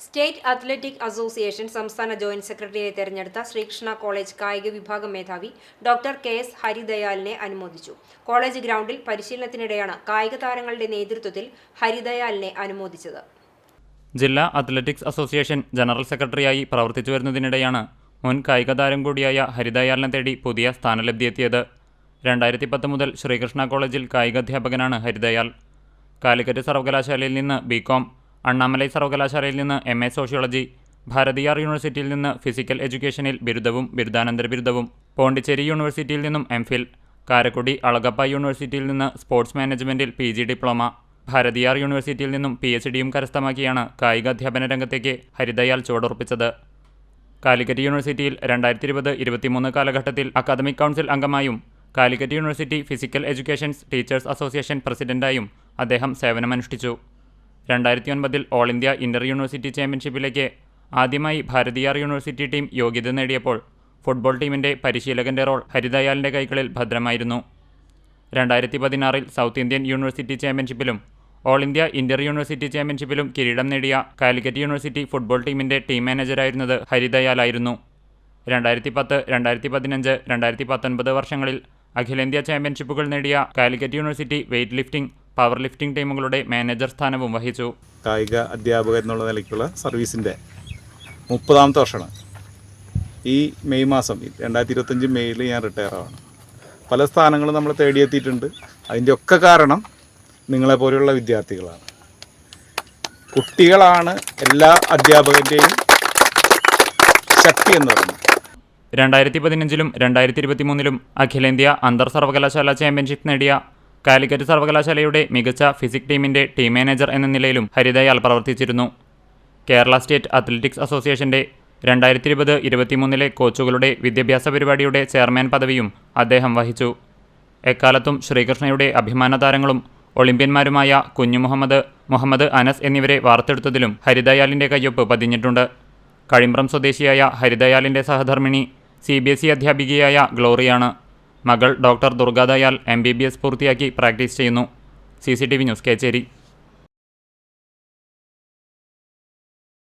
State athletic association സംസ്ഥാന joint സെക്രട്ടറിയായി തെരഞ്ഞെടുത്ത ശ്രീകൃഷ്ണ കോളേജ് കായിക വിഭാഗം മേധാവി ഡോക്ടർ KS ഹരിദയാലിനെ അനുമോദിച്ചു. കോളേജ് ഗ്രൗണ്ടിൽ പരിശീലനത്തിനിടെയാണ് കായിക താരങ്ങളുടെ നേതൃത്വത്തിൽ ഹരിദയാലിനെ അനുമോദിച്ചത്. ജില്ലാ അത്ലറ്റിക്സ് അസോസിയേഷൻ ജനറൽ സെക്രട്ടറിയായി പ്രവർത്തിച്ചു വരുന്നതിനിടെയാണ് മുൻ കായിക താരം കൂടിയായ ഹരിദയാലിനെ തേടി പുതിയ സ്ഥാനലബ്ധിയെത്തിയത്. 2010 മുതൽ ശ്രീകൃഷ്ണ കോളേജിൽ കായികാധ്യാപകനാണ് ഹരിദയാൽ. കാലിക്കറ്റ് സർവകലാശാലയിൽ നിന്ന് BCom, അണ്ണാമലൈ സർവകലാശാലയിൽ നിന്ന് MA സോഷ്യോളജി, ഭാരതിയാർ യൂണിവേഴ്സിറ്റിയിൽ നിന്ന് ഫിസിക്കൽ എഡ്യൂക്കേഷനിൽ ബിരുദവും ബിരുദാനന്തര ബിരുദവും, പോണ്ടിച്ചേരി യൂണിവേഴ്സിറ്റിയിൽ നിന്നും MPhil, കാരക്കുടി അളഗപ്പ യൂണിവേഴ്സിറ്റിയിൽ നിന്ന് സ്പോർട്സ് മാനേജ്മെൻറ്റിൽ PG ഡിപ്ലോമ, ഭാരതിയാർ യൂണിവേഴ്സിറ്റിയിൽ നിന്നും PhDയും കരസ്ഥമാക്കിയാണ് കായികാധ്യാപന രംഗത്തേക്ക് ഹരിദയാൽ ചുവടുറപ്പിച്ചത്. കാലിക്കറ്റ് യൂണിവേഴ്സിറ്റിയിൽ 2020-23 കാലഘട്ടത്തിൽ അക്കാദമിക് കൗൺസിൽ അംഗമായും Calicut university physical educations teachers association പ്രസിഡന്റായും അദ്ദേഹം സേവനമനുഷ്ഠിച്ചു. 2009 ഓൾ ഇന്ത്യ ഇന്റർ യൂണിവേഴ്സിറ്റി ചാമ്പ്യൻഷിപ്പിലേക്ക് ആദ്യമായി ഭാരതിയാർ യൂണിവേഴ്സിറ്റി ടീം യോഗ്യത നേടിയപ്പോൾ ഫുട്ബോൾ ടീമിൻ്റെ പരിശീലകൻ്റെ റോൾ ഹരിദയാലിൻ്റെ കൈകളിൽ ഭദ്രമായിരുന്നു. 2016 സൗത്ത് ഇന്ത്യൻ യൂണിവേഴ്സിറ്റി ചാമ്പ്യൻഷിപ്പിലും ഓൾ ഇന്ത്യ ഇന്റർ യൂണിവേഴ്സിറ്റി ചാമ്പ്യൻഷിപ്പിലും കിരീടം നേടിയ കാലിക്കറ്റ് യൂണിവേഴ്സിറ്റി ഫുട്ബോൾ ടീമിൻ്റെ ടീം മാനേജറായിരുന്നത് ഹരിദയാലായിരുന്നു. 2010, 2015, 2019 വർഷങ്ങളിൽ അഖിലേന്ത്യാ ചാമ്പ്യൻഷിപ്പുകൾ നേടിയ Calicut university weight lifting, power lifting ടീമുകളുടെ മാനേജർ സ്ഥാനവും വഹിച്ചു. കായിക അധ്യാപകൻ എന്നുള്ള നിലയ്ക്കുള്ള സർവീസിൻ്റെ 30ാമത്തെ വർഷമാണ്. ഈ മെയ് മാസം 2025 മെയ്യിൽ ഞാൻ റിട്ടയർ ആവാണ്. പല സ്ഥാനങ്ങളും നമ്മൾ തേടിയെത്തിയിട്ടുണ്ട്. അതിൻ്റെ ഒക്കെ കാരണം നിങ്ങളെപ്പോലെയുള്ള വിദ്യാർത്ഥികളാണ്. കുട്ടികളാണ് എല്ലാ അധ്യാപകൻ്റെയും ശക്തി എന്ന് പറയുന്നത്. 2015-ലും 2023-ലും അഖിലേന്ത്യാ അന്തർ സർവകലാശാല ചാമ്പ്യൻഷിപ്പ് നേടിയ കാലിക്കറ്റ് സർവകലാശാലയുടെ മികച്ച ഫിസിക് ടീമിൻ്റെ ടീം മാനേജർ എന്ന നിലയിലും ഹരിദയാൽ പ്രവർത്തിച്ചിരുന്നു. കേരള സ്റ്റേറ്റ് അത്ലറ്റിക്സ് അസോസിയേഷൻ്റെ 2020-23 കോച്ചുകളുടെ വിദ്യാഭ്യാസ പരിപാടിയുടെ ചെയർമാൻ പദവിയും അദ്ദേഹം വഹിച്ചു. എക്കാലത്തും ശ്രീകൃഷ്ണയുടെ അഭിമാന താരങ്ങളും ഒളിമ്പ്യന്മാരുമായ കുഞ്ഞു മുഹമ്മദ് അനസ് എന്നിവരെ വാർത്തെടുത്തതിലും ഹരിദയാലിൻ്റെ കയ്യൊപ്പ് പതിഞ്ഞിട്ടുണ്ട്. കഴിമ്പ്രം സ്വദേശിയായ ഹരിദയാലിൻ്റെ സഹധർമ്മിണി CBSE അധ്യാപികയായ ഗ്ലോറിയാണ്. മകൾ ഡോക്ടർ ദുർഗാദയാൽ MBBS പൂർത്തിയാക്കി പ്രാക്ടീസ് ചെയ്യുന്നു. CCTV news, Kecheri.